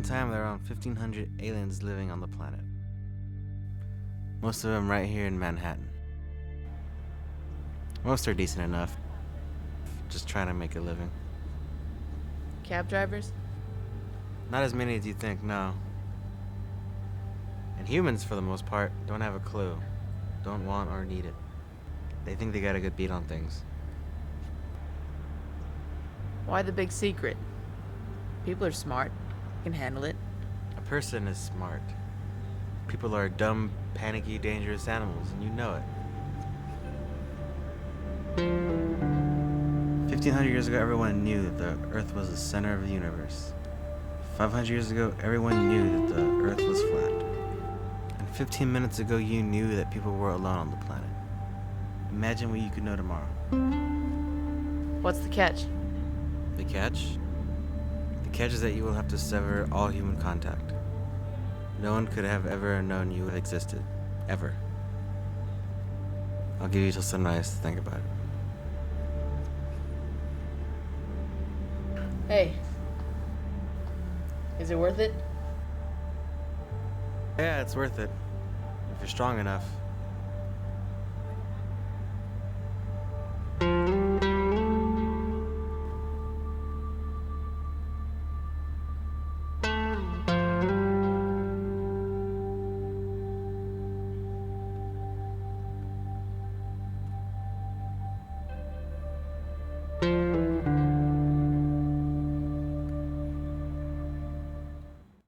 one time, there were around 1,500 aliens living on the planet. Most of them right here in Manhattan. Most are decent enough, just trying to make a living. Cab drivers? Not as many as you think, no. And humans, for the most part, don't have a clue. Don't want or need it. They think they got a good beat on things. Why the big secret? People are smart. Can handle it. A person is smart. People are dumb, panicky, dangerous animals, and you know it. 1,500 years ago, everyone knew that the Earth was the center of the universe. 500 years ago, everyone knew that the Earth was flat. And 15 minutes ago, you knew that people were alone on the planet. Imagine what you could know tomorrow. What's the catch? The catch? The catch is that you will have to sever all human contact. No one could have ever known you existed. Ever. I'll give you till sunrise to think about it. Hey. Is it worth it? Yeah, it's worth it. If you're strong enough.